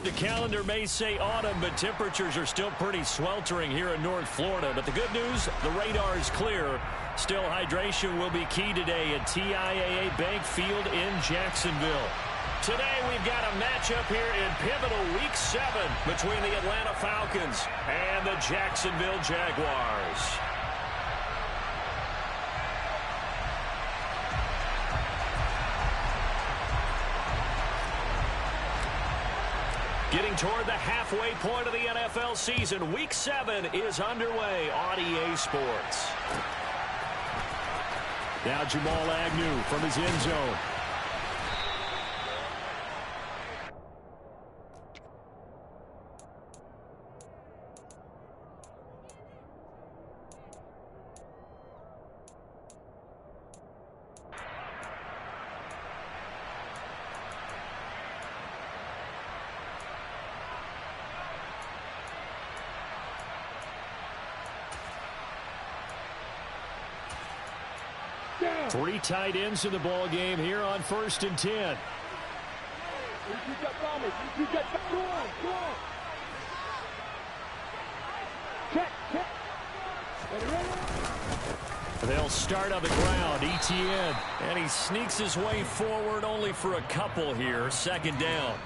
The calendar may say autumn, but temperatures are still pretty sweltering here in North Florida. But the good news, the radar is clear. Still, hydration will be key today at TIAA Bank Field in Jacksonville. Today, we've got a matchup here in pivotal Week 7 between the Atlanta Falcons and the Jacksonville Jaguars. Getting toward the halfway point of the NFL season, Week 7 is underway on EA Sports. Now Jamal Agnew from his end zone. Three tight ends in the ball game here on 1st and 10. They'll start on the ground. Etienne, and he sneaks his way forward only for a couple here. 2nd down.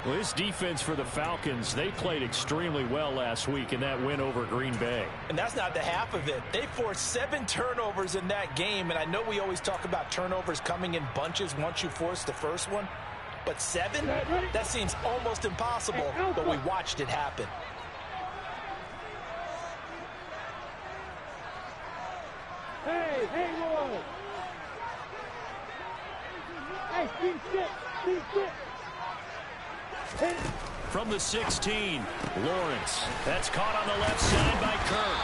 Well, this defense for the Falcons, they played extremely well last week in that win over Green Bay. And that's not the half of it. They forced 7 turnovers in that game, and I know we always talk about turnovers coming in bunches once you force the first one, but 7? That seems almost impossible, but we watched it happen. Hey, Roy! Hey, be sit! From the 16, Lawrence. That's caught on the left side by Kirk.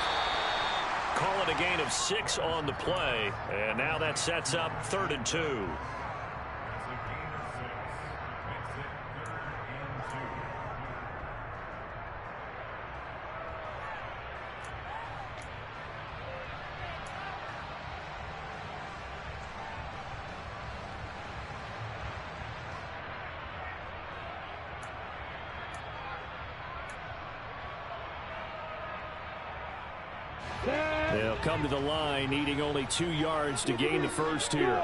Call it a gain of 6 on the play, and now that sets up 3rd and 2. They'll come to the line, needing only 2 yards to gain the first here.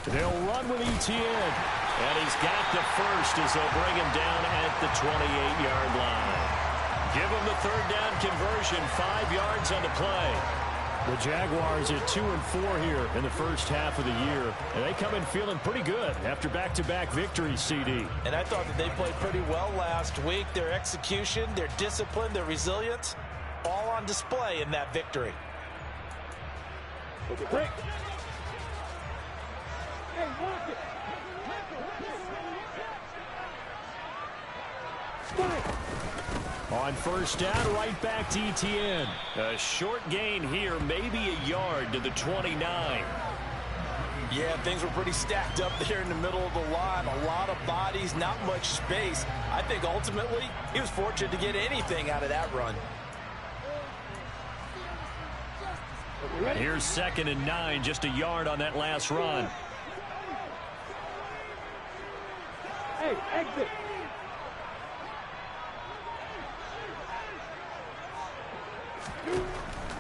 They'll run with Etienne. And he's got the first as they'll bring him down at the 28-yard line. Give him the 3rd down conversion, 5 yards on the play. The Jaguars at 2 and 4 here in the first half of the year. And they come in feeling pretty good after back-to-back victories, CD. And I thought that they played pretty well last week. Their execution, their discipline, their resilience, all on display in that victory. Break. Hey, watch it. On 1st down, right back to Etienne. A short gain here, maybe a yard to the 29. Yeah, things were pretty stacked up there in the middle of the line. A lot of bodies, not much space. I think ultimately he was fortunate to get anything out of that run. Here's 2nd and 9, just a yard on that last run. Hey, exit.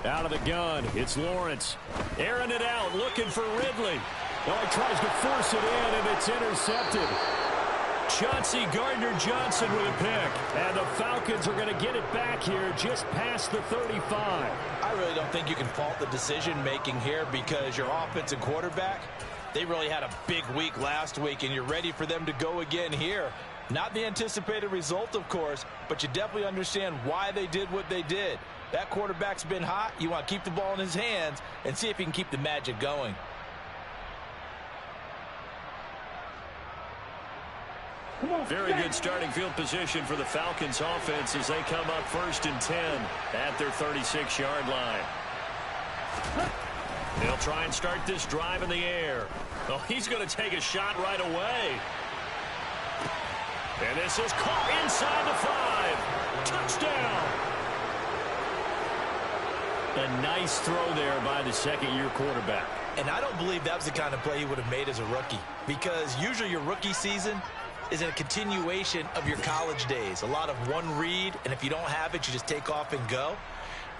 Out of the gun, it's Lawrence. Airing it out, looking for Ridley. Oh, he tries to force it in, and it's intercepted. Chauncey Gardner-Johnson with a pick. And the Falcons are going to get it back here just past the 35. I really don't think you can fault the decision-making here because your offense and quarterback, they really had a big week last week, and you're ready for them to go again here. Not the anticipated result, of course, but you definitely understand why they did what they did. That quarterback's been hot. You want to keep the ball in his hands and see if he can keep the magic going. Very good starting field position for the Falcons offense as they come up 1st and 10 at their 36-yard line. They'll try and start this drive in the air. Oh, he's going to take a shot right away. And this is caught inside the 5. Touchdown. A nice throw there by the 2nd-year quarterback. And I don't believe that was the kind of play he would have made as a rookie, because usually your rookie season is a continuation of your college days. A lot of one read, and if you don't have it, you just take off and go.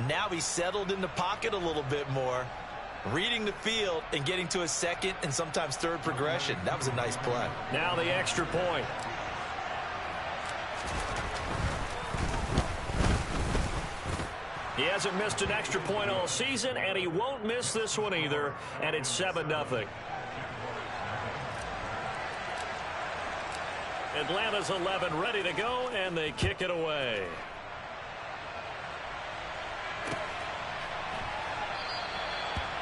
Now he's settled in the pocket a little bit more, reading the field and getting to his second and sometimes third progression. That was a nice play. Now the extra point. He hasn't missed an extra point all season, and he won't miss this one either, and it's 7-0. Atlanta's 11 ready to go, and they kick it away.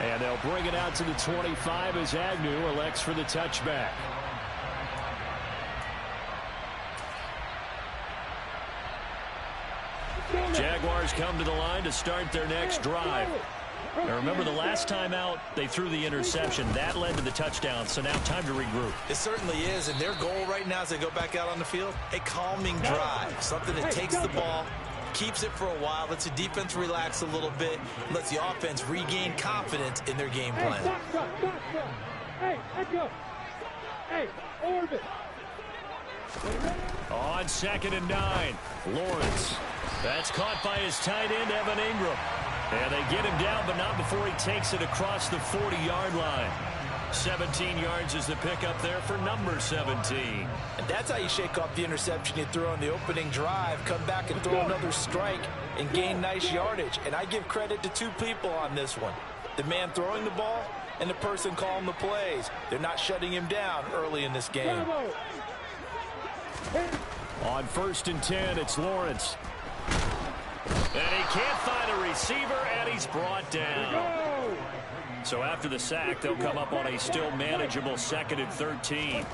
And they'll bring it out to the 25 as Agnew elects for the touchback. Jaguars come to the line to start their next drive. Now remember, the last time out, they threw the interception. That led to the touchdown, so now time to regroup. It certainly is, and their goal right now as they go back out on the field, a calming drive, something that takes the ball, keeps it for a while, lets the defense relax a little bit, lets the offense regain confidence in their game plan. Hey, Echo. Hey, orbit. On 2nd and 9, Lawrence. That's caught by his tight end, Evan Ingram. And they get him down, but not before he takes it across the 40-yard line. 17 yards is the pickup there for number 17. And that's how you shake off the interception you threw on the opening drive, come back and throw another strike and gain nice yardage. And I give credit to two people on this one. The man throwing the ball and the person calling the plays. They're not shutting him down early in this game. On 1st and 10, it's Lawrence. And he can't find a receiver, and he's brought down. So after the sack, they'll come up on a still manageable 2nd and 13.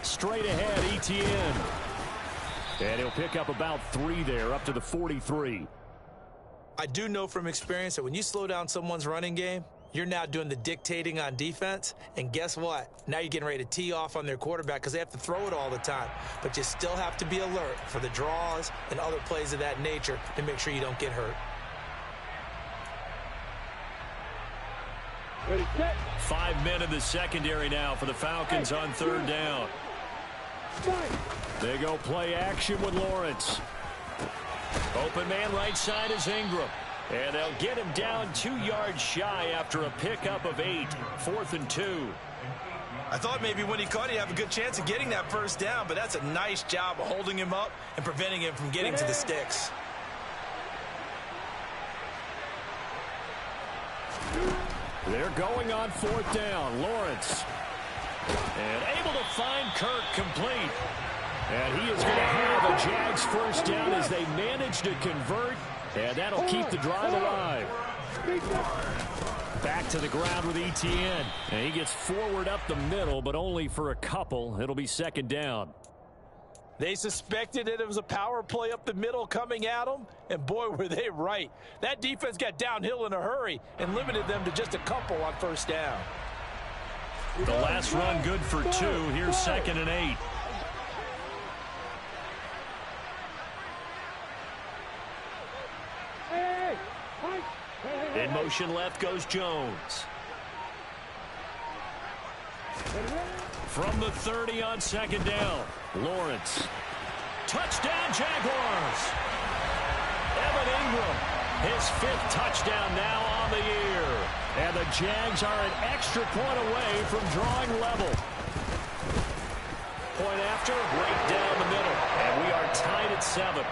Straight ahead, Etienne. And he'll pick up about 3 there, up to the 43. I do know from experience that when you slow down someone's running game, you're now doing the dictating on defense, and guess what? Now you're getting ready to tee off on their quarterback because they have to throw it all the time. But you still have to be alert for the draws and other plays of that nature to make sure you don't get hurt. 5 men in the secondary now for the Falcons on 3rd down. They go play action with Lawrence. Open man right side is Ingram. And they'll get him down 2 yards shy after a pickup of 8. 4th and 2. I thought maybe when he caught it, he'd have a good chance of getting that first down, but that's a nice job of holding him up and preventing him from getting to the sticks. They're going on 4th down. Lawrence. And able to find Kirk complete. And he is going to have a Jags first down as they manage to convert. And that'll keep the drive alive. Back to the ground with Etienne. And he gets forward up the middle, but only for a couple. It'll be 2nd down. They suspected that it was a power play up the middle coming at them, and boy, were they right. That defense got downhill in a hurry and limited them to just a couple on 1st down. The last run good for 2. Here's 2nd and 8. In motion left goes Jones. From the 30 on 2nd down, Lawrence. Touchdown, Jaguars. Evan Ingram, his 5th touchdown now on the year. And the Jags are an extra point away from drawing level. Point after, right down the middle. And we are tied at 7.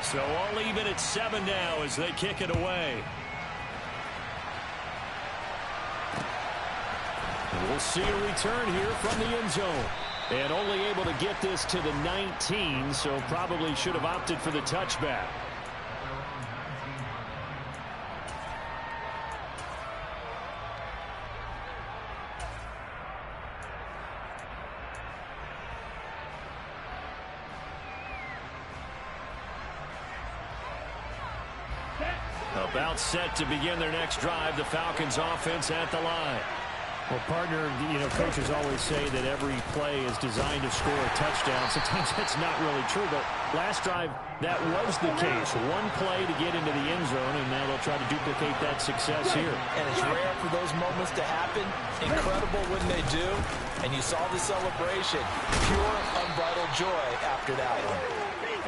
So all even at 7 now as they kick it away. And we'll see a return here from the end zone. And only able to get this to the 19, so probably should have opted for the touchback. About set to begin their next drive. The Falcons offense at the line. Well, partner, coaches always say that every play is designed to score a touchdown. Sometimes that's not really true, but last drive, that was the case. One play to get into the end zone, and now they'll try to duplicate that success here. And it's rare for those moments to happen. Incredible when they do. And you saw the celebration. Pure, unbridled joy after that one.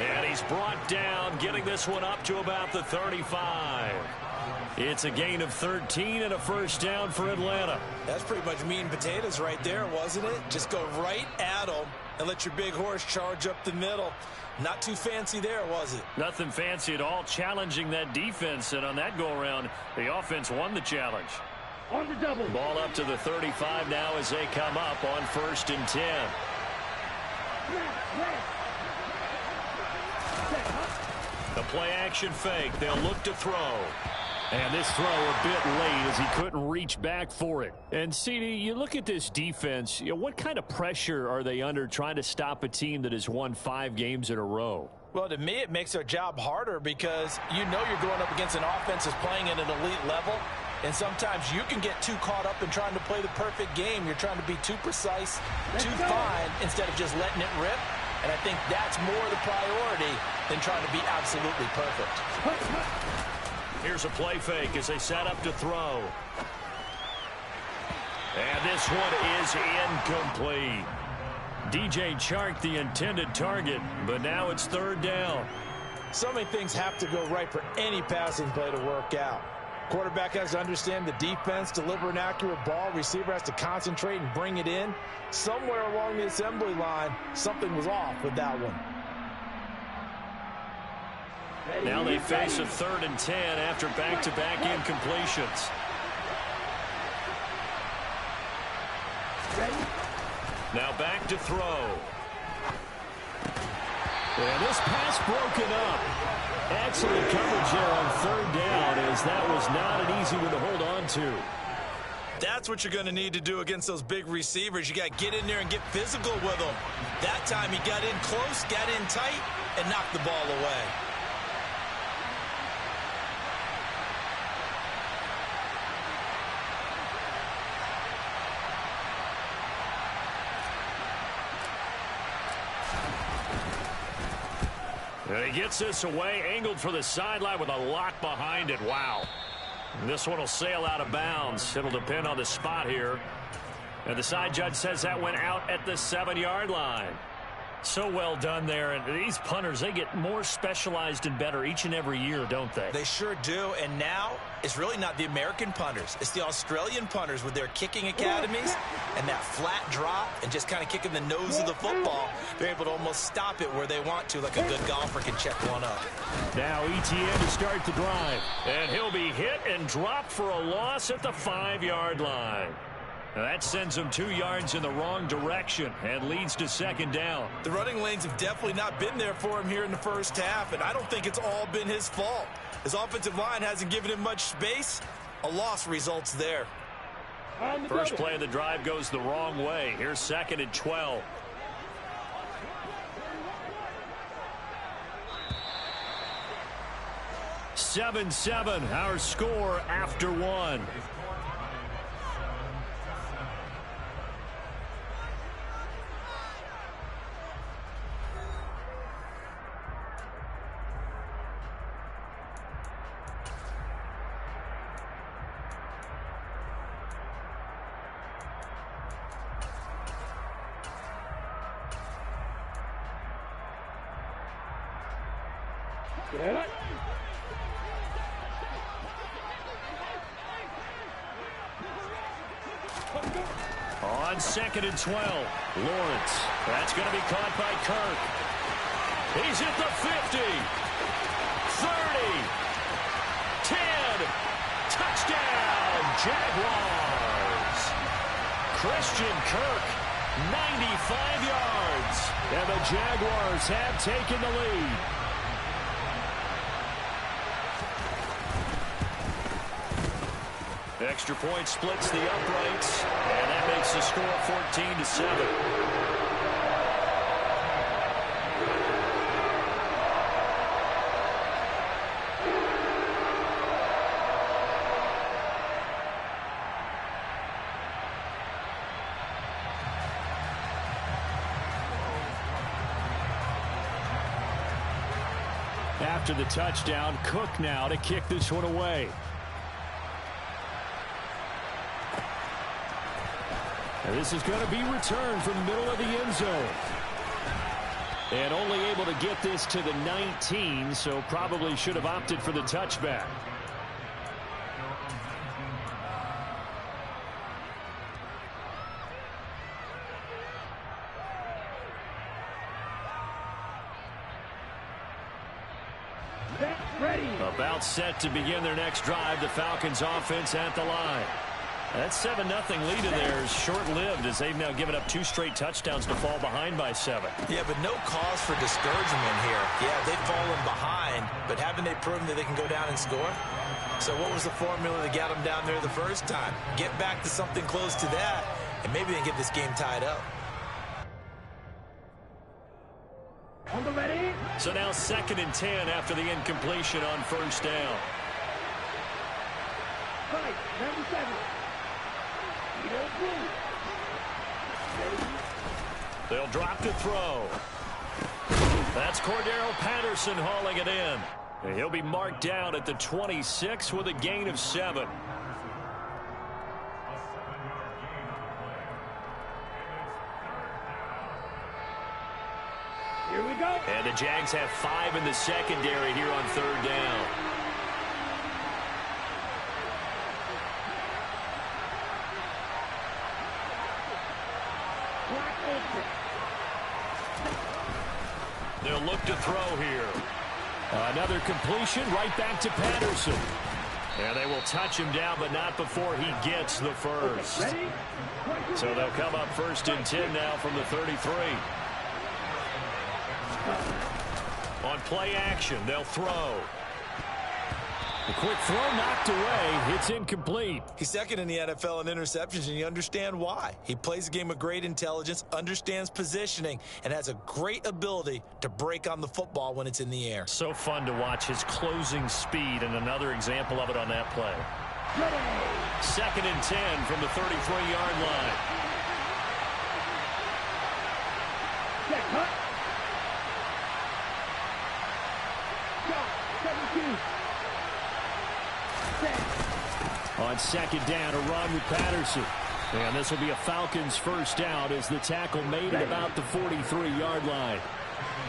And he's brought down, getting this one up to about the 35. It's a gain of 13 and a first down for Atlanta. That's pretty much meat and potatoes right there, wasn't it? Just go right at them and let your big horse charge up the middle. Not too fancy there, was it? Nothing fancy at all, challenging that defense. And on that go-around, the offense won the challenge. On the double. Ball up to the 35 now as they come up on 1st and 10. The play-action fake. They'll look to throw. And this throw a bit late as he couldn't reach back for it. And, CD, you look at this defense, what kind of pressure are they under trying to stop a team that has won 5 games in a row? Well, to me, it makes their job harder because you know you're going up against an offense that's playing at an elite level. And sometimes you can get too caught up in trying to play the perfect game. You're trying to be too precise, too fine, instead of just letting it rip. And I think that's more the priority than trying to be absolutely perfect. Here's a play fake as they set up to throw. And this one is incomplete. DJ Chark, the intended target, but now it's 3rd down. So many things have to go right for any passing play to work out. Quarterback has to understand the defense, deliver an accurate ball. Receiver has to concentrate and bring it in. Somewhere along the assembly line, something was off with that one. Now they face a 3rd and 10 after back-to-back incompletions. Now back to throw. And this pass broken up. Excellent coverage there on 3rd down, as that was not an easy one to hold on to. That's what you're going to need to do against those big receivers. You got to get in there and get physical with them. That time he got in close, got in tight, and knocked the ball away. And he gets this away, angled for the sideline with a lock behind it. Wow. And this one will sail out of bounds. It'll depend on the spot here. And the side judge says that went out at the 7-yard line. So well done there. And these punters, they get more specialized and better each and every year, don't they? They sure do. And now it's really not the American punters. It's the Australian punters with their kicking academies and that flat drop and just kind of kicking the nose of the football. They're able to almost stop it where they want to, like a good golfer can check one up. Now ETN to start the drive. And he'll be hit and dropped for a loss at the 5-yard line. Now that sends him 2 yards in the wrong direction and leads to 2nd down. The running lanes have definitely not been there for him here in the first half, and I don't think it's all been his fault. His offensive line hasn't given him much space. A loss results there. First play of the drive goes the wrong way. Here's 2nd and 12. (7-7) our score after 1. On 2nd and 12, Lawrence. That's going to be caught by Kirk. He's at the 50, 30, 10, touchdown, Jaguars. Christian Kirk, 95 yards, and the Jaguars have taken the lead. Extra point splits the uprights, and that makes the score 14-7. after the touchdown. Cook now to kick this one away. And this is going to be returned from the middle of the end zone. And only able to get this to the 19, so probably should have opted for the touchback. About set to begin their next drive. The Falcons offense at the line. That 7-0 lead of theirs short-lived as they've now given up 2 straight touchdowns to fall behind by 7. Yeah, but no cause for discouragement here. Yeah, they've fallen behind, but haven't they proven that they can go down and score? So what was the formula that got them down there the first time? Get back to something close to that, and maybe they can get this game tied up. On the ready. So now 2nd and 10 after the incompletion on first down. Right, 97. They'll drop to throw. That's Cordero Patterson hauling it in. And he'll be marked down at the 26 with a gain of 7. Here we go. And the Jags have 5 in the secondary here on 3rd down. They'll look to throw here. Another completion right back to Patterson. And they will touch him down, but not before he gets the first. So they'll come up 1st and 10 now from the 33. On play action, they'll throw. The quick throw knocked away. It's incomplete. He's 2nd in the NFL in interceptions, and you understand why. He plays a game with great intelligence, understands positioning, and has a great ability to break on the football when it's in the air. So fun to watch his closing speed, and another example of it on that play. 2nd and 10 from the 33-yard line. On 2nd down, a run with Patterson. And this will be a Falcons first down as the tackle made at about the 43-yard line.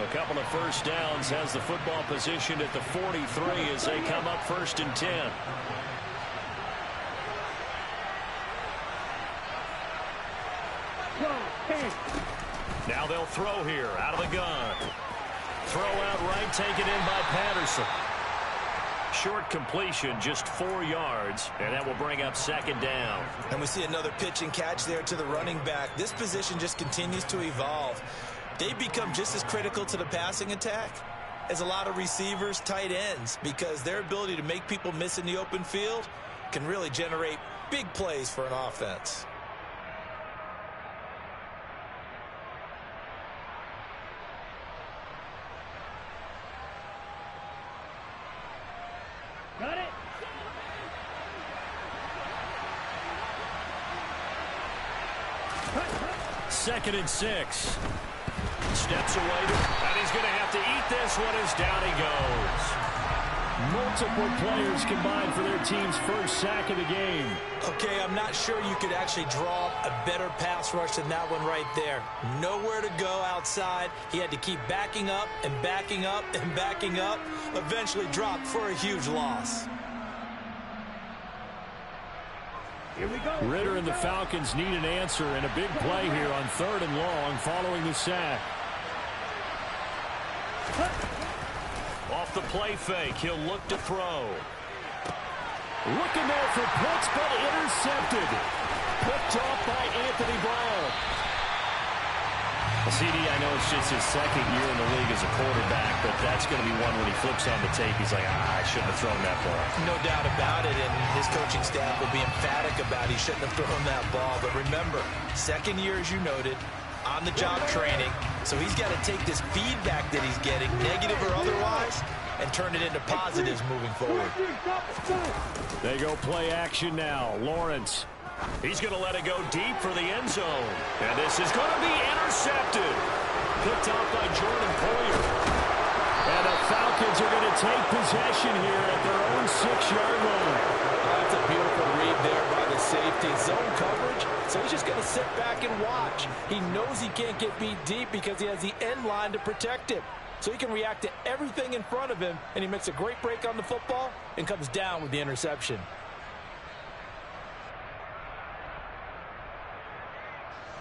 A couple of first downs has the football position at the 43 as they come up 1st and 10. Now they'll throw here out of the gun. Throw out right, taken in by Patterson. Short completion, just 4 yards, and that will bring up 2nd down. And we see another pitch and catch there to the running back. This position just continues to evolve. They become just as critical to the passing attack as a lot of receivers, tight ends, because their ability to make people miss in the open field can really generate big plays for an offense. Got it. Second and 6. Steps away, and he's going to have to eat this one as down he goes. Multiple players combined for their team's first sack of the game. Okay, I'm not sure you could actually draw a better pass rush than that one right there. Nowhere to go outside. He had to keep backing up and backing up and backing up. Eventually dropped for a huge loss. Here we go. Ritter and the Falcons need an answer and a big play here on 3rd and long following the sack. Off the play fake, he'll look to throw. Looking there for Pitts, but intercepted. Picked off by Anthony Ball. CD, I know it's just his 2nd year in the league as a quarterback, but that's going to be one when he flips on the tape. He's like, I shouldn't have thrown that ball. No doubt about it, and his coaching staff will be emphatic about he shouldn't have thrown that ball. But remember, 2nd year, as you noted, on-the-job training, so he's got to take this feedback that he's getting, negative or otherwise, and turn it into positives moving forward. They go play action now. Lawrence. He's going to let it go deep for the end zone. And this is going to be intercepted. Picked off by Jordan Poyer. And the Falcons are going to take possession here at their own 6-yard line. That's a beautiful read there by the safety. Zone coverage, so he's just going to sit back and watch. He knows he can't get beat deep because he has the end line to protect him. So he can react to everything in front of him, and he makes a great break on the football and comes down with the interception.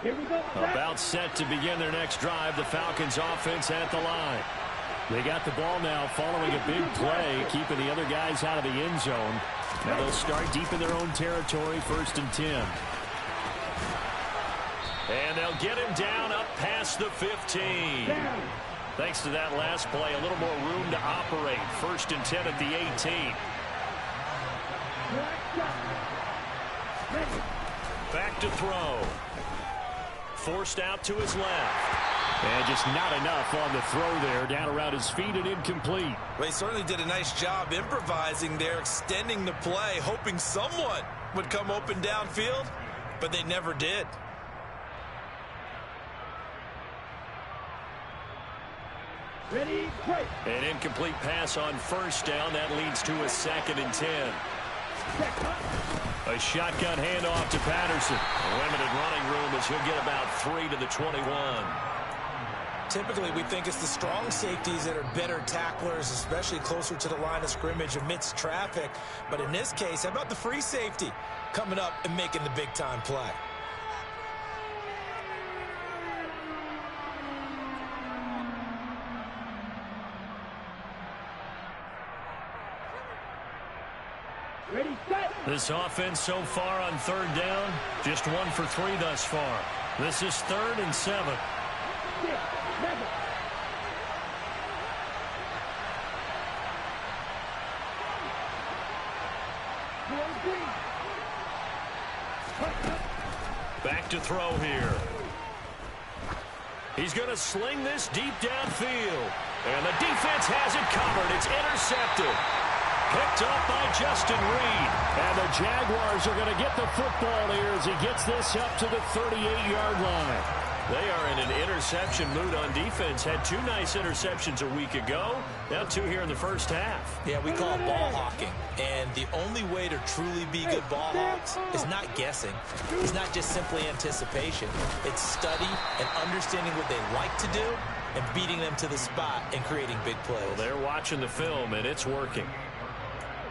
Here we go. About set to begin their next drive. The Falcons offense at the line. They got the ball now following a big play, keeping the other guys out of the end zone. Now they'll start deep in their own territory, 1st and 10. And they'll get him down up past the 15. Thanks to that last play, a little more room to operate. 1st and 10 at the 18. Back to throw. Forced out to his left. And just not enough on the throw there. Down around his feet and incomplete. Well, he certainly did a nice job improvising there, extending the play, hoping someone would come open downfield, but they never did. Ready, play. An incomplete pass on 1st down. That leads to a 2nd and 10. A shotgun handoff to Patterson. A limited running room as he'll get about 3 to the 21. Typically, we think it's the strong safeties that are better tacklers, especially closer to the line of scrimmage amidst traffic. But in this case, how about the free safety coming up and making the big-time play? Ready, set. This offense so far on 3rd down, just 1 for 3 thus far. This is 3rd and 7. 6, 7. Back to throw here. He's going to sling this deep downfield. And the defense has it covered. It's intercepted. Picked up by Justin Reed. And the Jaguars are going to get the football here as he gets this up to the 38-yard line. They are in an interception mood on defense. Had 2 nice interceptions a week ago. Now 2 here in the first half. Yeah, we call it ball hawking. And the only way to truly be good ball hawks is not guessing. It's not just simply anticipation. It's study and understanding what they like to do and beating them to the spot and creating big plays. Well, they're watching the film, and it's working.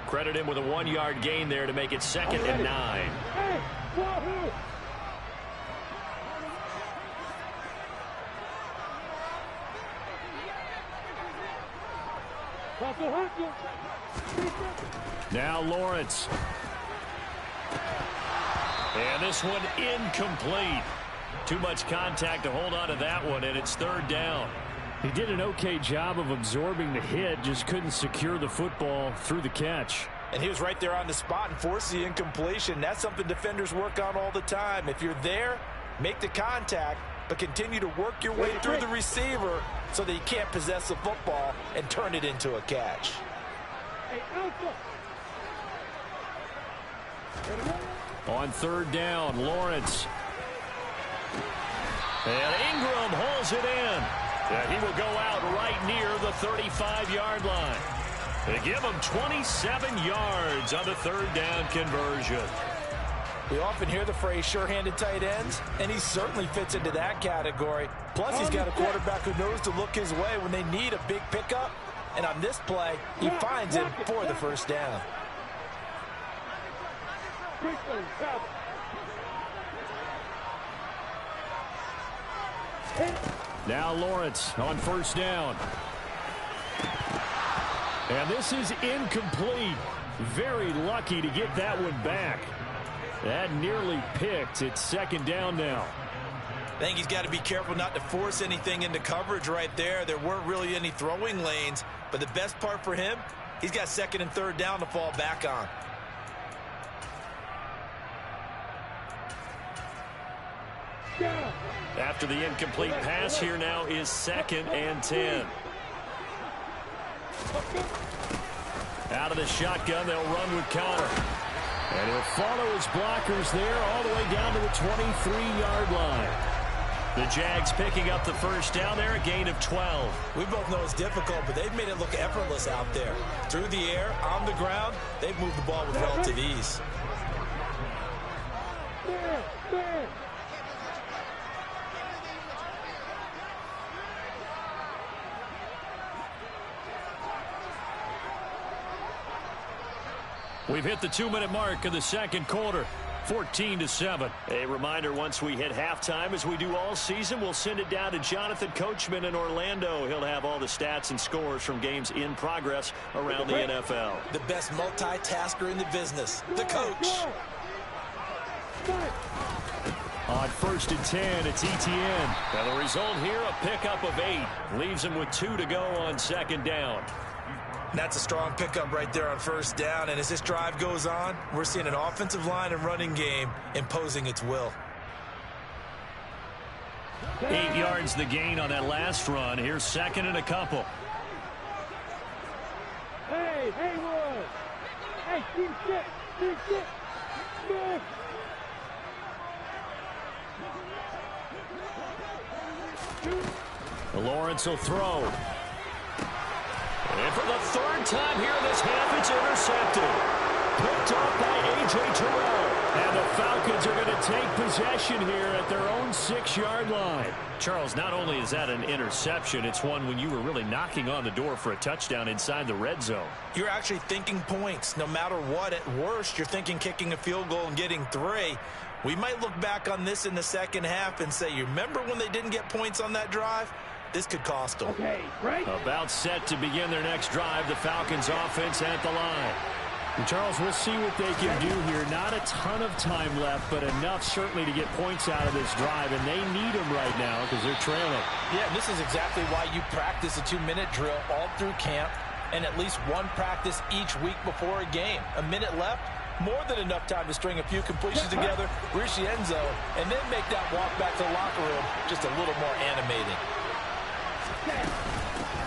Credit him with a 1-yard gain there to make it 2nd and 9. Hey, wahoo! Now Lawrence. And this one incomplete. Too much contact to hold on to that one, and it's 3rd down. He did an okay job of absorbing the hit, just couldn't secure the football through the catch. And he was right there on the spot and forced the incompletion. That's something defenders work on all the time. If you're there, make the contact, but continue to work your way through the receiver so that he can't possess the football and turn it into a catch. Hey, Alpha. On 3rd down, Lawrence. And Ingram holds it in. And he will go out right near the 35-yard line. They give him 27 yards on the 3rd down conversion. We often hear the phrase sure-handed tight ends, and he certainly fits into that category. Plus, he's got a quarterback who knows to look his way when they need a big pickup. And on this play, he finds him for the 1st down. Now Lawrence on 1st down. And this is incomplete. Very lucky to get that one back. That nearly picked. It's 2nd down now. I think he's got to be careful not to force anything into coverage right there. There weren't really any throwing lanes. But the best part for him, he's got 2nd and 3rd down to fall back on. After the incomplete pass, here now is 2nd and 10. Out of the shotgun, they'll run with Connor. And he'll follow his blockers there all the way down to the 23-yard line. The Jags picking up the first down there, a gain of 12. We both know it's difficult, but they've made it look effortless out there. Through the air, on the ground, they've moved the ball with relative ease. We've hit the 2-minute mark of the second quarter. 14-7. A reminder, once we hit halftime, as we do all season, we'll send it down to Jonathan Coachman in Orlando. He'll have all the stats and scores from games in progress around the NFL. The best multitasker in the business, the coach. On 1st and 10, it's Etienne. Now the result here, a pickup of 8. Leaves him with 2 to go on second down. That's a strong pickup right there on first down. And as this drive goes on, we're seeing an offensive line and running game imposing its will. 8 yards the gain on that last run. Here's second and a couple. Hey, Haywood! Hey, keep shit! Lawrence will throw. And for the third time here this half, it's intercepted. Picked off by A.J. Terrell. And the Falcons are going to take possession here at their own 6-yard line. Charles, not only is that an interception, it's one when you were really knocking on the door for a touchdown inside the red zone. You're actually thinking points. No matter what, at worst, you're thinking kicking a field goal and getting 3. We might look back on this in the second half and say, you remember when they didn't get points on that drive? This could cost them. Okay, right. About set to begin their next drive. The Falcons offense at the line. And Charles, we'll see what they can do here. Not a ton of time left, but enough certainly to get points out of this drive. And they need them right now because they're trailing. Yeah, and this is exactly why you practice a 2-minute drill all through camp and at least one practice each week before a game. A minute left, more than enough time to string a few completions together, reach the end zone, and then make that walk back to the locker room just a little more animating.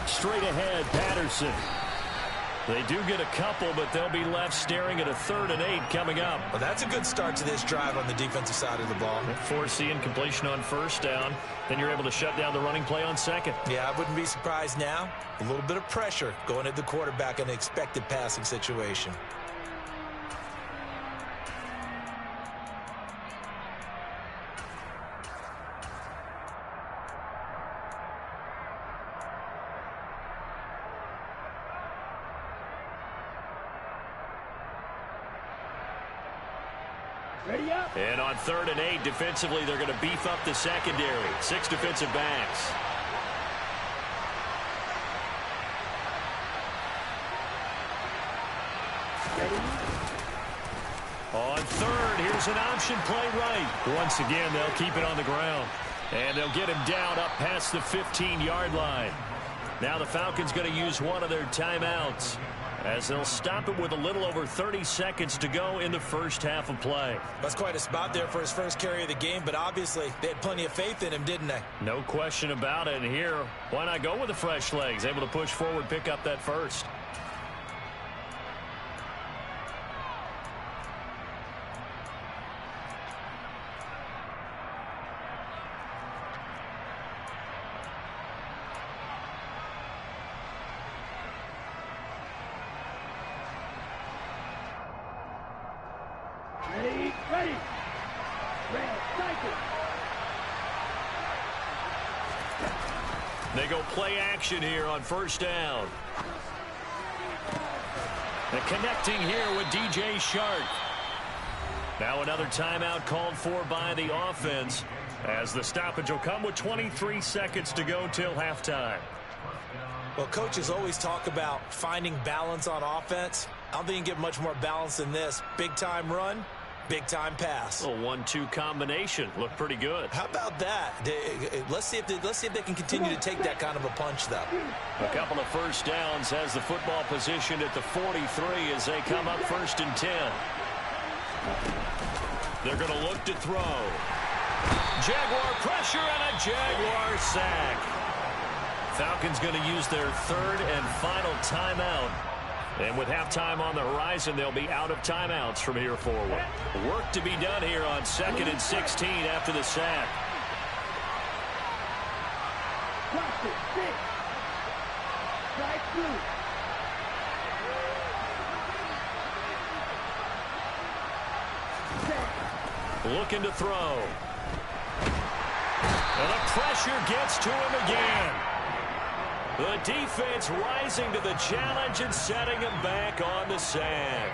Straight ahead, Patterson. They do get a couple, but they'll be left staring at a 3rd and 8 coming up. Well, that's a good start to this drive on the defensive side of the ball. Forcing completion on first down. Then you're able to shut down the running play on second. Yeah, I wouldn't be surprised now. A little bit of pressure going at the quarterback in an expected passing situation. Ready up. And on 3rd and 8, defensively, they're going to beef up the secondary. 6 defensive backs. Ready. On 3rd, here's an option play right. Once again, they'll keep it on the ground. And they'll get him down up past the 15-yard line. Now the Falcons going to use one of their timeouts, as they'll stop it with a little over 30 seconds to go in the first half of play. That's quite a spot there for his first carry of the game, but obviously they had plenty of faith in him, didn't they? No question about it. And here, why not go with the fresh legs? Able to push forward, pick up that first. Ready. Red cycle. They go play action here on first down. And connecting here with DJ Shark. Now another timeout called for by the offense, as the stoppage will come with 23 seconds to go till halftime. Well, coaches always talk about finding balance on offense. I don't think you can get much more balance than this. Big-time run, big-time pass. A 1-2 combination. Looked pretty good. How about that? Let's see if they can continue to take that kind of a punch, though. A couple of first downs has the football positioned at the 43 as they come up 1st and 10. They're going to look to throw. Jaguar pressure and a Jaguar sack. Falcons going to use their 3rd and final timeout. And with halftime on the horizon, they'll be out of timeouts from here forward. Work to be done here on 2nd and 16 after the sack. Watch it. 6. Strike 2. Looking to throw. And the pressure gets to him again. The defense rising to the challenge and setting him back on the sack.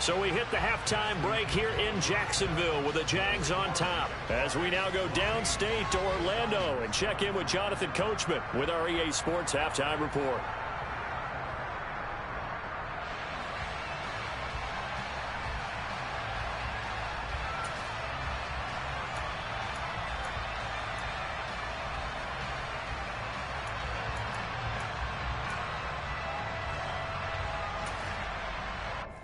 So we hit the halftime break here in Jacksonville with the Jags on top. As we now go downstate to Orlando and check in with Jonathan Coachman with our EA Sports Halftime Report.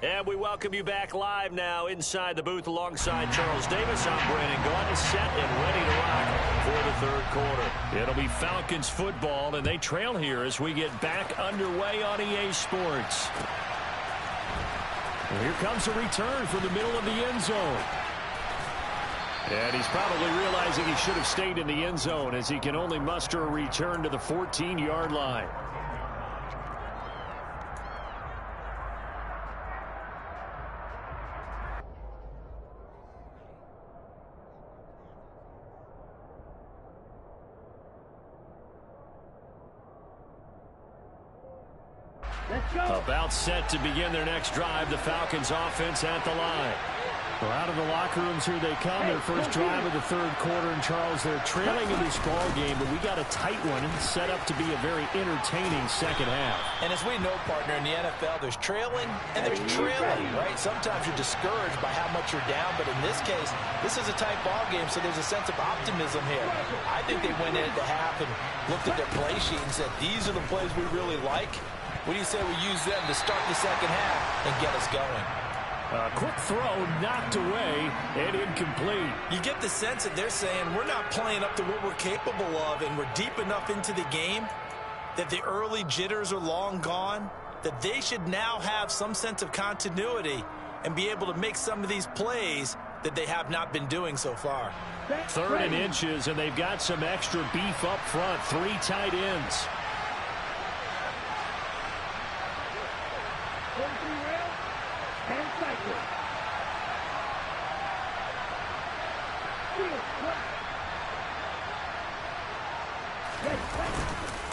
And we welcome you back live now inside the booth alongside Charles Davis. I'm Brandon Gaudin, set and ready to rock for the third quarter. It'll be Falcons football, and they trail here as we get back underway on EA Sports. And here comes a return from the middle of the end zone. And he's probably realizing he should have stayed in the end zone as he can only muster a return to the 14-yard line. About set to begin their next drive. The Falcons offense at the line. Well, out of the locker rooms here they come. Their first drive of the third quarter. And Charles, they're trailing in this ball game, but we got a tight one set up to be a very entertaining second half. And as we know, partner, in the NFL, there's trailing and there's trailing, right? Sometimes you're discouraged by how much you're down, but in this case, this is a tight ball game, so there's a sense of optimism here. I think they went in at the half and looked at their play sheet and said, these are the plays we really like. What do you say we use them to start the second half and get us going? A quick throw knocked away and incomplete. You get the sense that they're saying we're not playing up to what we're capable of, and we're deep enough into the game that the early jitters are long gone, that they should now have some sense of continuity and be able to make some of these plays that they have not been doing so far. Third and inches, and they've got some extra beef up front. 3 tight ends.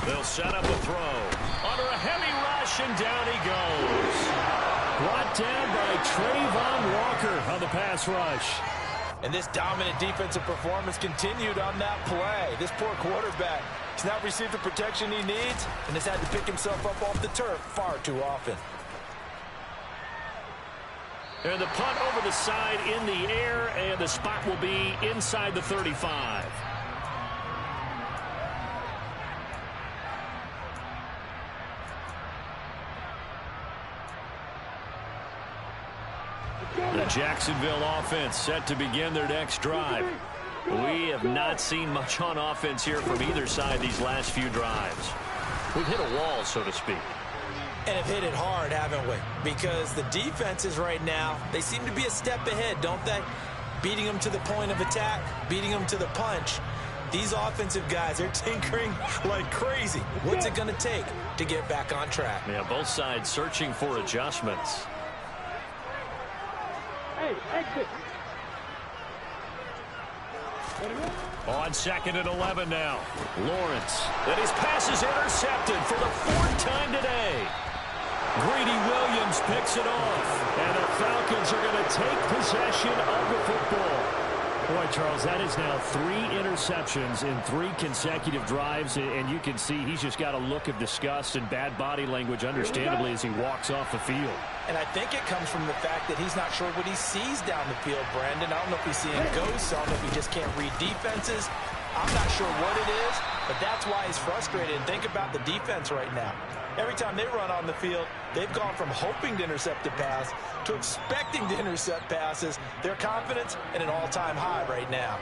They'll set up a throw. Under a heavy rush, and down he goes. Brought down by Trayvon Walker on the pass rush. And this dominant defensive performance continued on that play. This poor quarterback has not received the protection he needs and has had to pick himself up off the turf far too often. And the punt over the side in the air, and the spot will be inside the 35. The Jacksonville offense set to begin their next drive. We have not seen much on offense here from either side these last few drives. We've hit a wall, so to speak. And have hit it hard, haven't we? Because the defenses right now, they seem to be a step ahead, don't they? Beating them to the point of attack, beating them to the punch. These offensive guys are tinkering like crazy. What's it going to take to get back on track? Yeah, both sides searching for adjustments. Hey, exit. On 2nd and 11 now. Lawrence. And his pass is intercepted for the 4th time today. Greedy Williams picks it off. And the Falcons are going to take possession of the football. Boy, Charles, that is now 3 interceptions in 3 consecutive drives, and you can see he's just got a look of disgust and bad body language, understandably, as he walks off the field. And I think it comes from the fact that he's not sure what he sees down the field, Brandon. I don't know if he's seeing ghosts. I don't know if he just can't read defenses. I'm not sure what it is, but that's why he's frustrated. And think about the defense right now. Every time they run on the field, they've gone from hoping to intercept a pass to expecting to intercept passes. Their confidence at an all-time high right now.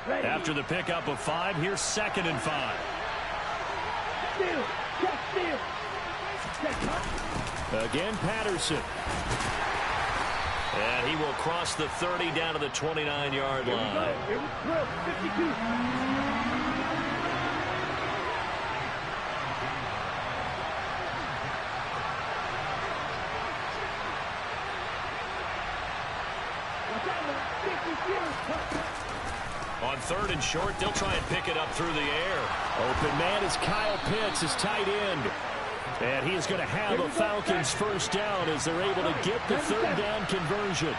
After the pickup of 5, here's 2nd and 5. Steal. Check steal. Check. Again, Patterson. And he will cross the 30 down to the 29-yard line. Here we go. 52. On 3rd and short, they'll try and pick it up through the air. Open man is Kyle Pitts, his tight end. And he is going to have a Falcons first down as they're able to get the 3rd down conversion.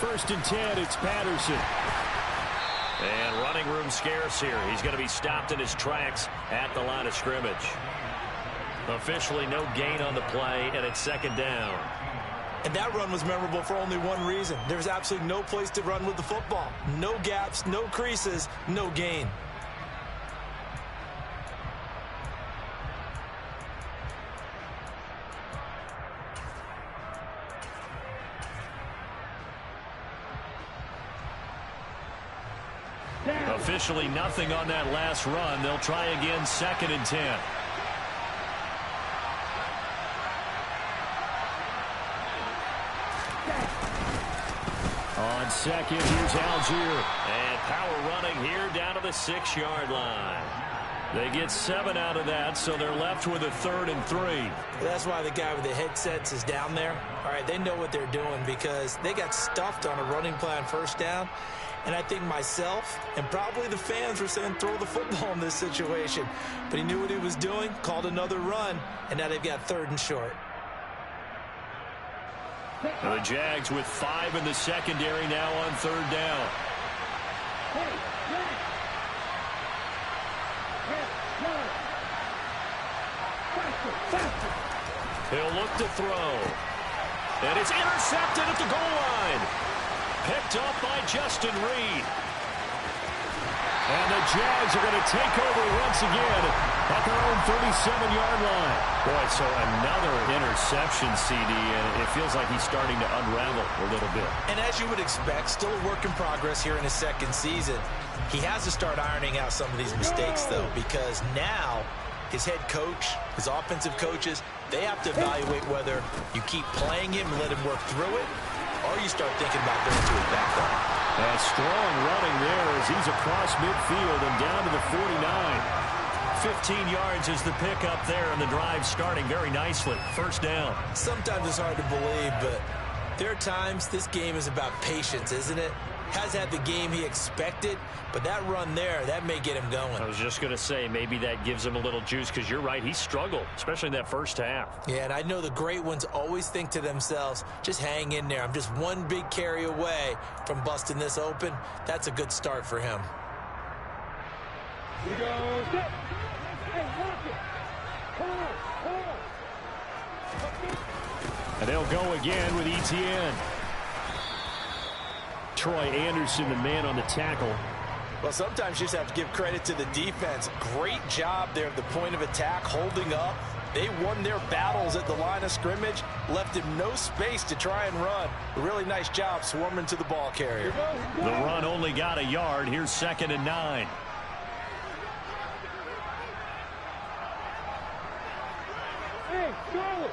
First and 10, it's Patterson. And running room scarce here. He's going to be stopped in his tracks at the line of scrimmage. Officially no gain on the play, and it's 2nd down. And that run was memorable for only one reason. There's absolutely no place to run with the football. No gaps, no creases, no gain. Officially nothing on that last run. They'll try again, 2nd and 10. On 2nd, here's Algier. And power running here down to the 6-yard line. They get 7 out of that, so they're left with a 3rd and 3. That's why the guy with the headsets is down there. All right, they know what they're doing because they got stuffed on a running plan first down. And I think myself and probably the fans were saying throw the football in this situation. But he knew what he was doing, called another run, and now they've got 3rd and short. The Jags with 5 in the secondary now on 3rd down. He'll look to throw. And it's intercepted at the goal line. Picked up by Justin Reed. And the Jags are going to take over once again at their own 37-yard line. Boy, so another interception, CD, and it feels like he's starting to unravel a little bit. And as you would expect, still a work in progress here in his 2nd season. He has to start ironing out some of these mistakes, though, because now his head coach, his offensive coaches, they have to evaluate whether you keep playing him and let him work through it, or you start thinking about going to his backup. A strong running there as he's across midfield and down to the 49. 15 yards is the pickup there, and the drive starting very nicely. First down. Sometimes it's hard to believe, but there are times this game is about patience, isn't it? Has had the game he expected, but that run there, that may get him going. I was just going to say, maybe that gives him a little juice, because you're right, he struggled, especially in that first half. Yeah, and I know the great ones always think to themselves, just hang in there. I'm just one big carry away from busting this open. That's a good start for him. Here goes it. Hey, watch it. And they'll go again with ETN. Troy Anderson, the man on the tackle. Well, sometimes you just have to give credit to the defense. Great job there at the point of attack, holding up. They won their battles at the line of scrimmage, left him no space to try and run. A really nice job swarming to the ball carrier. The run only got a yard. Here's 2nd and 9. Hey, go!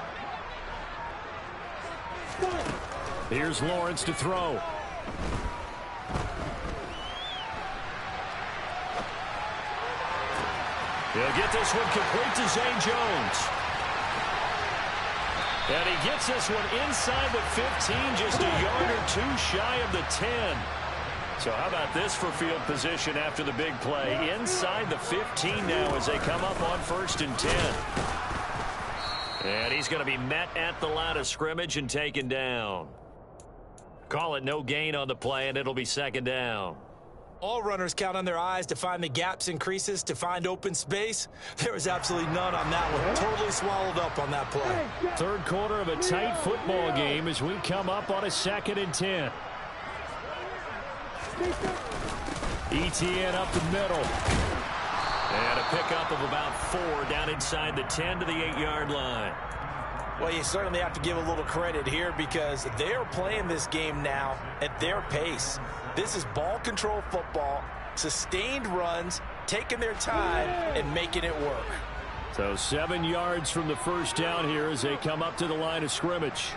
Here's Lawrence to throw. He'll get this one complete to Zane Jones. And he gets this one inside the 15, just a yard or two shy of the 10. So how about this for field position after the big play? Inside the 15 now as they come up on 1st and 10. And he's going to be met at the line of scrimmage and taken down. Call it no gain on the play, and it'll be 2nd down. All runners count on their eyes to find the gaps and creases, to find open space. There was absolutely none on that one. Totally swallowed up on that play. Third quarter of a tight football game as we come up on a 2nd and 10. ETN up the middle. And a pickup of about 4 down inside the 10 to the 8-yard line. Well, you certainly have to give a little credit here because they are playing this game now at their pace. This is ball control football, sustained runs, taking their time and making it work. So 7 yards from the first down here as they come up to the line of scrimmage.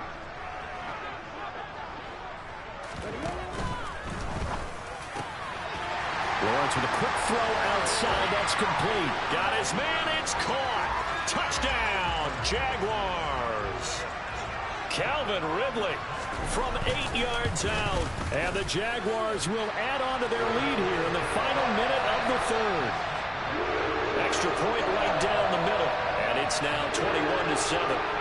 Lawrence with a quick throw outside. That's complete. Got his man. It's caught. Touchdown, Jaguars. Calvin Ridley from 8 yards out. And the Jaguars will add on to their lead here in the final minute of the third. Extra point right down the middle. And it's now 21-7.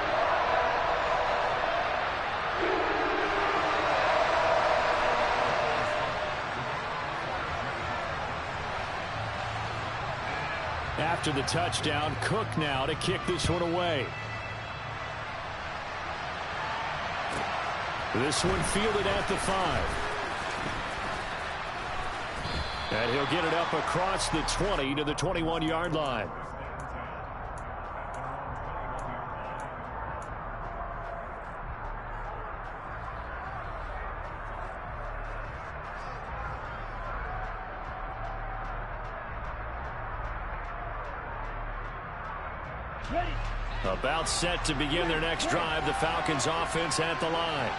After the touchdown, Cook now to kick this one away. This one fielded at the 5. And he'll get it up across the 20 to the 21-yard line. About set to begin their next drive. The Falcons offense at the line.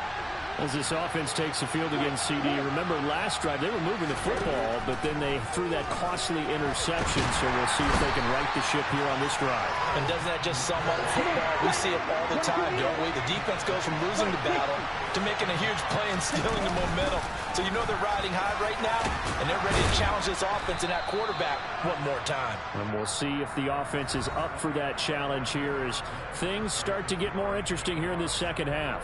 As this offense takes the field against CD. Remember last drive they were moving the football, but then they threw that costly interception. So we'll see if they can right the ship here on this drive. And doesn't that just sum up football? We see it all the time, don't we? The defense goes from losing the battle to making a huge play and stealing the momentum. So you know they're riding high right now, and they're ready to challenge this offense and that quarterback one more time. And we'll see if the offense is up for that challenge here as things start to get more interesting here in the second half.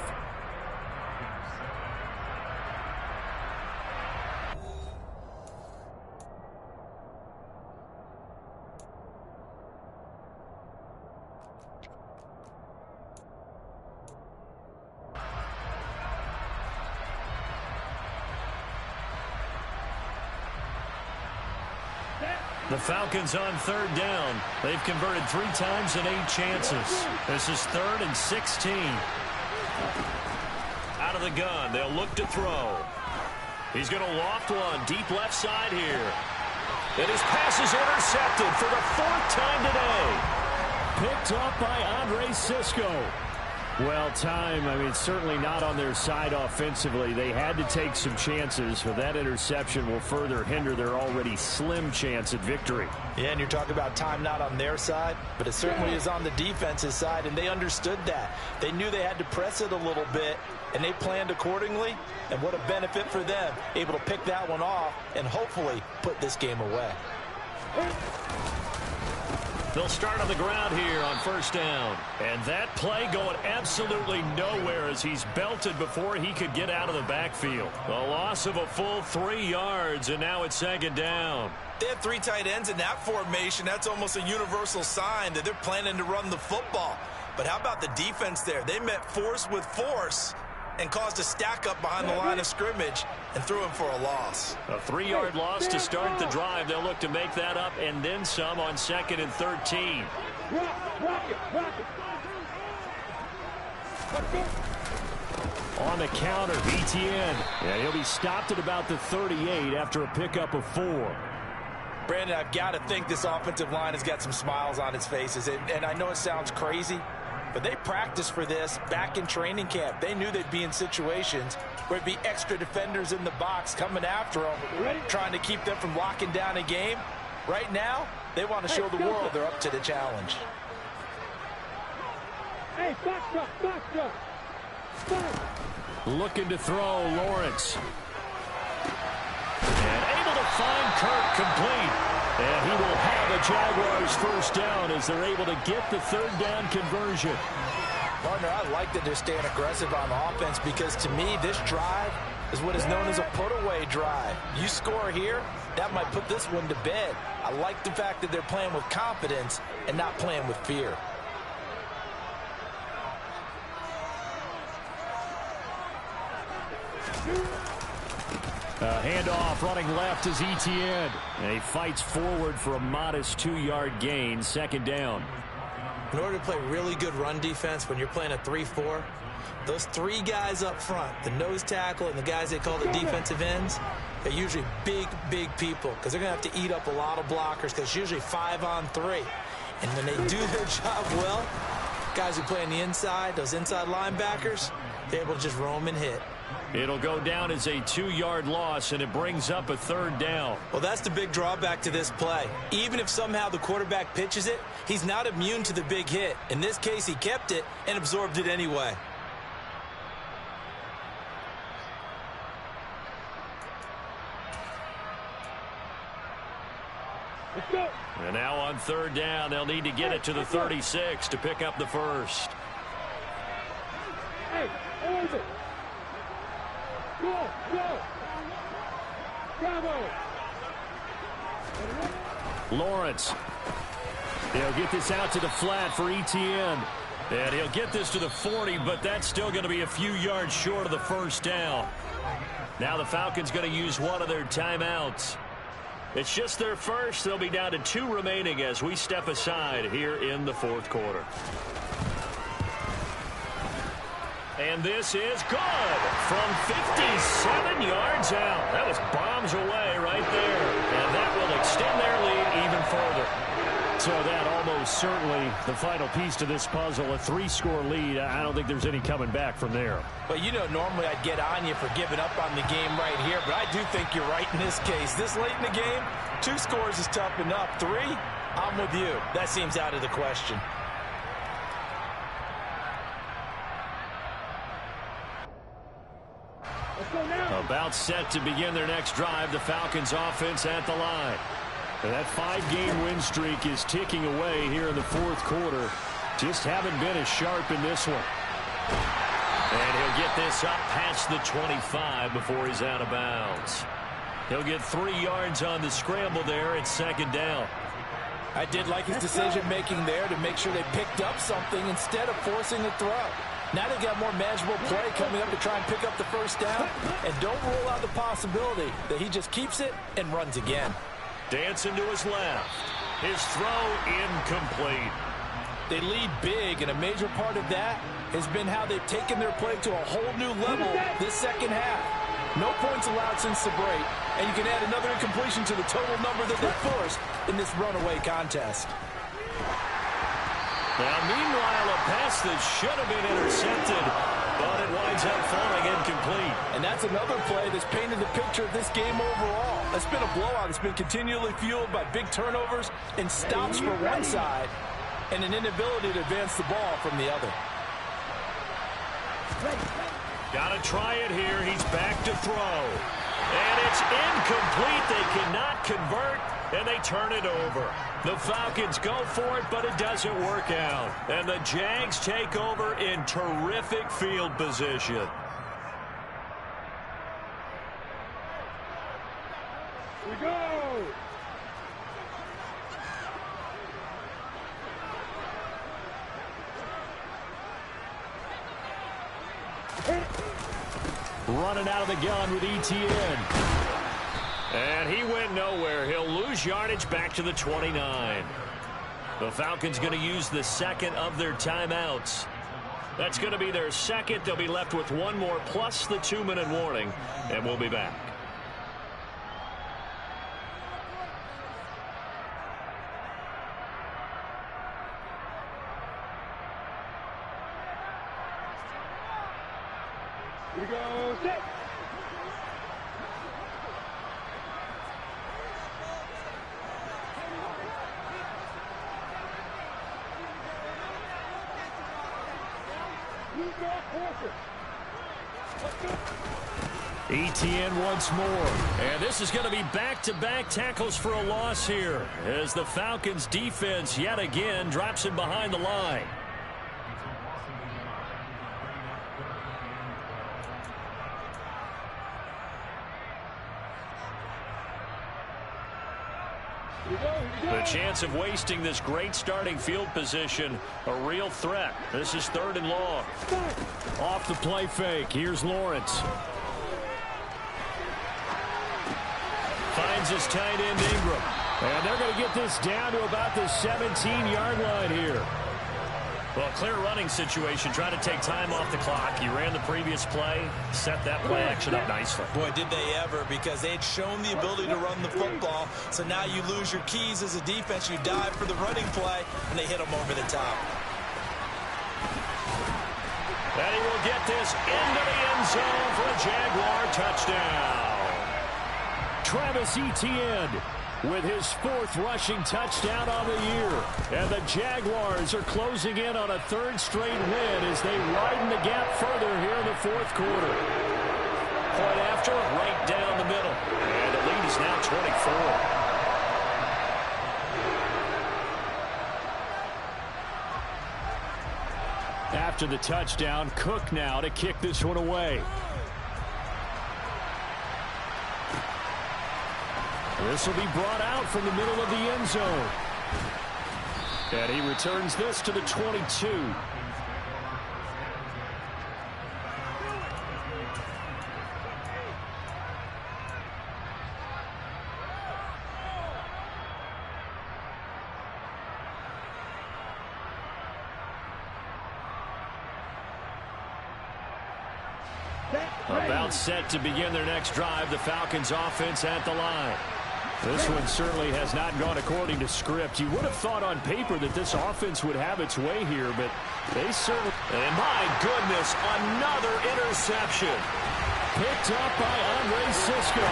The Falcons on third down. They've converted 3 times in 8 chances. This is 3rd and 16. Out of the gun. They'll look to throw. He's going to loft one deep left side here. And his pass is intercepted for the 4th time today. Picked up by Andre Cisco. Well, time, certainly not on their side offensively. They had to take some chances, but that interception will further hinder their already slim chance at victory. Yeah, and you're talking about time not on their side, but it certainly is on the defense's side, and they understood that. They knew they had to press it a little bit, and they planned accordingly, and what a benefit for them, able to pick that one off and hopefully put this game away. They'll start on the ground here on first down. And that play going absolutely nowhere as he's belted before he could get out of the backfield. A loss of a full 3 yards, and now it's 2nd down. They have 3 tight ends in that formation. That's almost a universal sign that they're planning to run the football. But how about the defense there? They met force with force and caused a stack up behind the line of scrimmage and threw him for a loss. A 3-yard loss to start the drive. They'll look to make that up and then some on 2nd and 13. On the counter, ETN. Yeah, he'll be stopped at about the 38 after a pickup of 4. Brandon, I've got to think this offensive line has got some smiles on its faces. And I know it sounds crazy, but they practiced for this back in training camp. They knew they'd be in situations where there'd be extra defenders in the box coming after them, trying to keep them from locking down a game. Right now, they want to show the world they're up to the challenge. Hey, box up. Looking to throw, Lawrence. And able to find Kirk complete. And he will have a Jaguars first down as they're able to get the 3rd down conversion. Partner, I like that they're staying aggressive on offense because to me, this drive is what is known as a put-away drive. You score here, that might put this one to bed. I like the fact that they're playing with confidence and not playing with fear. Handoff running left is ETN. And he fights forward for a modest 2-yard gain. 2nd down. In order to play really good run defense when you're playing a 3-4, those three guys up front, the nose tackle and the guys they call the defensive ends, they're usually big people because they're going to have to eat up a lot of blockers because it's usually 5-on-3. And when they do their job well, guys who play on the inside, those inside linebackers, they're able to just roam and hit. It'll go down as a 2-yard loss, and it brings up a 3rd down. Well, that's the big drawback to this play. Even if somehow the quarterback pitches it, he's not immune to the big hit. In this case, he kept it and absorbed it anyway. Let's go. And now on 3rd down, they'll need to get it to the 36 to pick up the first. Hey, over. Go. Bravo. Lawrence. He'll get this out to the flat for ETN. And he'll get this to the 40, but that's still going to be a few yards short of the 1st down. Now the Falcons going to use one of their timeouts. It's just their first. They'll be down to 2 remaining as we step aside here in the 4th quarter. And this is good from 57 yards out. That was bombs away right there. And that will extend their lead even further. So that almost certainly the final piece to this puzzle, a 3-score lead. I don't think there's any coming back from there. Well, you know, normally I'd get on you for giving up on the game right here, but I do think you're right in this case. This late in the game, 2 scores is tough enough. 3, I'm with you. That seems out of the question. About set to begin their next drive, the Falcons offense at the line. And that 5-game win streak is ticking away here in the 4th quarter. Just haven't been as sharp in this one. And he'll get this up past the 25 before he's out of bounds. He'll get 3 yards on the scramble there at 2nd down. I did like his decision-making there to make sure they picked up something instead of forcing a throw. Now they've got more manageable play coming up to try and pick up the 1st down. And don't rule out the possibility that he just keeps it and runs again. Dancing to his left. His throw incomplete. They lead big, and a major part of that has been how they've taken their play to a whole new level this 2nd half. No points allowed since the break, and you can add another incompletion to the total number that they forced in this runaway contest. Now, meanwhile, a pass that should have been intercepted, but it winds up falling incomplete. And that's another play that's painted the picture of this game overall. It's been a blowout. It's been continually fueled by big turnovers and stops for one side and an inability to advance the ball from the other. Got to try it here. He's back to throw. And it's incomplete. They cannot convert, and they turn it over. The Falcons go for it, but it doesn't work out. And the Jags take over in terrific field position. We go. Running out of the gun with ETN. And he went nowhere. He'll lose yardage back to the 29. The Falcons going to use the 2nd of their timeouts. That's going to be their 2nd. They'll be left with 1 more plus the 2-minute warning, and we'll be back. We go. Set. ETN once more. And this is going to be back-to-back tackles for a loss here as the Falcons defense yet again drops him behind the line. The chance of wasting this great starting field position, a real threat. This is 3rd and long. Off the play fake. Here's Lawrence. Finds his tight end Ingram. And they're going to get this down to about the 17-yard line here. Well, clear running situation. Try to take time off the clock. You ran the previous play, set that play action up nicely. Boy, did they ever, because they had shown the ability to run the football. So now you lose your keys as a defense. You dive for the running play, and they hit them over the top. And he will get this into the end zone for a Jaguar touchdown. Travis Etienne with his 4th rushing touchdown on the year. And the Jaguars are closing in on a 3rd straight win as they widen the gap further here in the 4th quarter. Point after, right down the middle. And the lead is now 24. After the touchdown, Cook now to kick this one away. This will be brought out from the middle of the end zone. And he returns this to the 22. About set to begin their next drive. The Falcons offense at the line. This one certainly has not gone according to script. You would have thought on paper that this offense would have its way here, but they certainly... And my goodness, another interception. Picked up by Andre Cisco.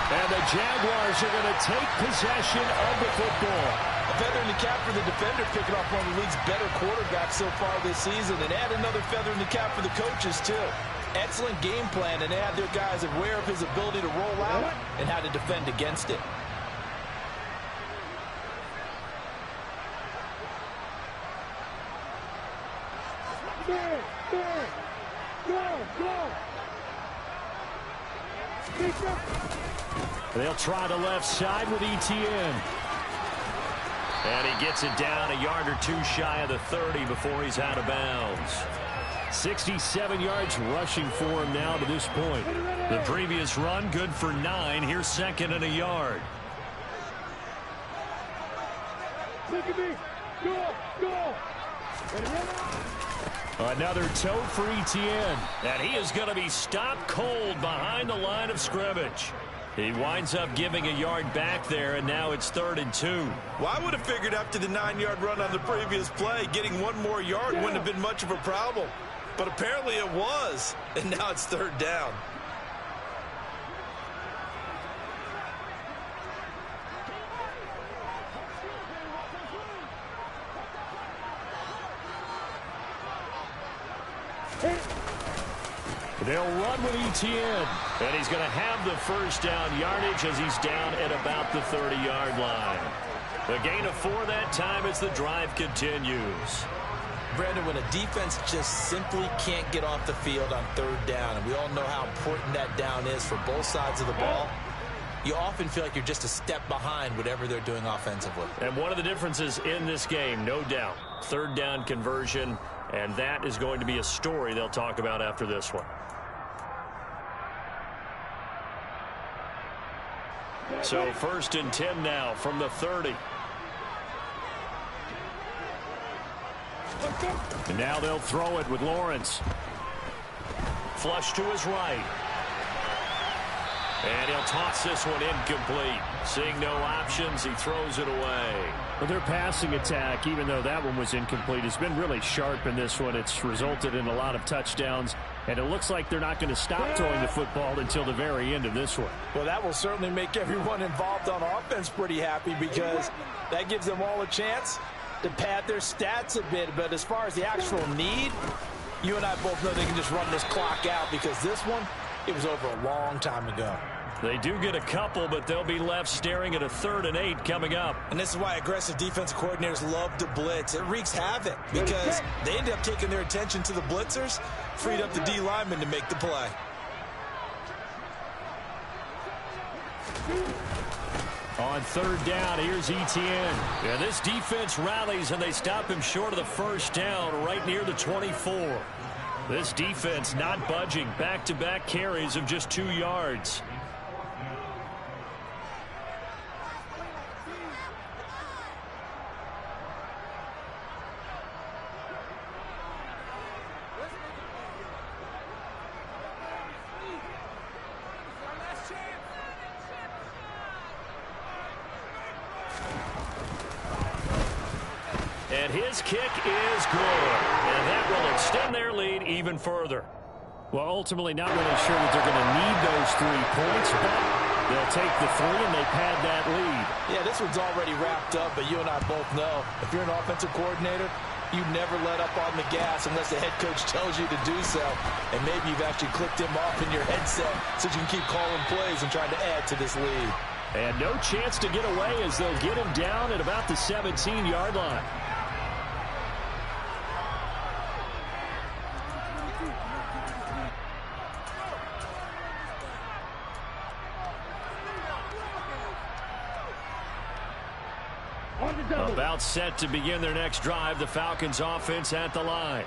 And the Jaguars are going to take possession of the football. A feather in the cap for the defender, picking off one of the league's better quarterbacks so far this season. And add another feather in the cap for the coaches, too. Excellent game plan, and they have their guys aware of his ability to roll out and how to defend against it. They'll try the left side with Etienne. And he gets it down a yard or two shy of the 30 before he's out of bounds. 67 yards rushing for him now to this point. The previous run good for 9. Here's 2nd and a yard. Another toe for Etienne. And he is going to be stopped cold behind the line of scrimmage. He winds up giving a yard back there, and now it's 3rd and 2. Well, I would have figured after the 9-yard run on the previous play, getting one more yard wouldn't have been much of a problem. But apparently it was, and now it's 3rd down. They'll run with Etienne, and he's going to have the 1st down yardage as he's down at about the 30-yard line. The gain of 4 that time as the drive continues. Brandon, when a defense just simply can't get off the field on 3rd down, and we all know how important that down is for both sides of the ball, you often feel like you're just a step behind whatever they're doing offensively. And one of the differences in this game, no doubt, 3rd down conversion, and that is going to be a story they'll talk about after this one. So 1st and 10 now from the 30. And now they'll throw it with Lawrence. Flush to his right. And he'll toss this one incomplete. Seeing no options, he throws it away. Well, their passing attack, even though that one was incomplete, has been really sharp in this one. It's resulted in a lot of touchdowns, and it looks like they're not going to stop throwing the football until the very end of this one. Well, that will certainly make everyone involved on offense pretty happy, because that gives them all a chance to pad their stats a bit. But as far as the actual need, you and I both know they can just run this clock out, because this one, it was over a long time ago. They do get a couple, but they'll be left staring at a 3rd and 8 coming up. And this is why aggressive defensive coordinators love to blitz. It wreaks havoc, because they end up taking their attention to the blitzers, freed up the D lineman to make the play. On 3rd down, here's Etienne. Yeah, this defense rallies, and they stop him short of the 1st down, right near the 24. This defense not budging. Back-to-back carries of just 2 yards. And his kick is good. And that will extend their lead even further. Well, ultimately not really sure that they're going to need those 3 points, but they'll take the 3 and they pad that lead. Yeah, this one's already wrapped up, but you and I both know if you're an offensive coordinator, you never let up on the gas unless the head coach tells you to do so. And maybe you've actually clicked him off in your headset so you can keep calling plays and trying to add to this lead. And no chance to get away as they'll get him down at about the 17-yard line. About set to begin their next drive, the Falcons offense at the line.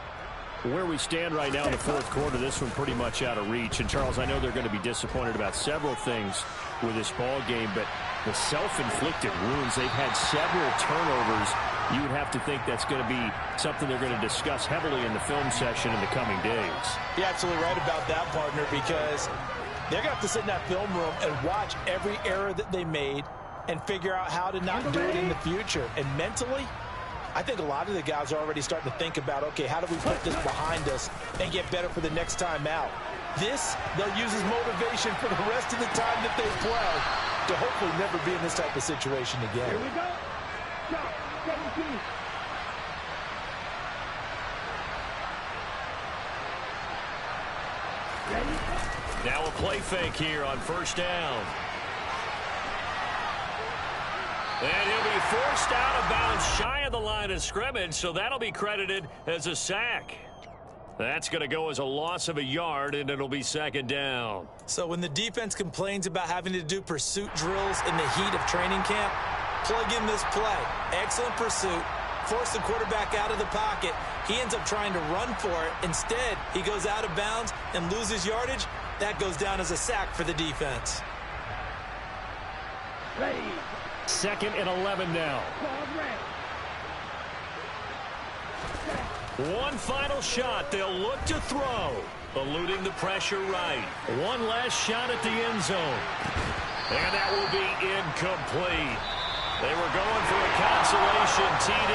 Where we stand right now in the fourth quarter, this one pretty much out of reach. And, Charles, I know they're going to be disappointed about several things with this ball game, but the self-inflicted wounds, they've had several turnovers. You would have to think that's going to be something they're going to discuss heavily in the film session in the coming days. You're absolutely right about that, partner, because they're going to have to sit in that film room and watch every error that they made and figure out how to not do it in the future. And mentally, I think a lot of the guys are already starting to think about, okay, how do we put this behind us and get better for the next time out? This, they'll use as motivation for the rest of the time that they play to hopefully never be in this type of situation again. Here we go. Stop. 17. Ready? Now a play fake here on first down. And he'll be forced out of bounds shy of the line of scrimmage, so that'll be credited as a sack. That's going to go as a loss of a yard, and it'll be second down. So when the defense complains about having to do pursuit drills in the heat of training camp, plug in this play. Excellent pursuit. Force the quarterback out of the pocket. He ends up trying to run for it. Instead, he goes out of bounds and loses yardage. That goes down as a sack for the defense. Ready. Second and 11 now. One final shot. They'll look to throw. Eluding the pressure right. One last shot at the end zone. And that will be incomplete. They were going for a consolation TD.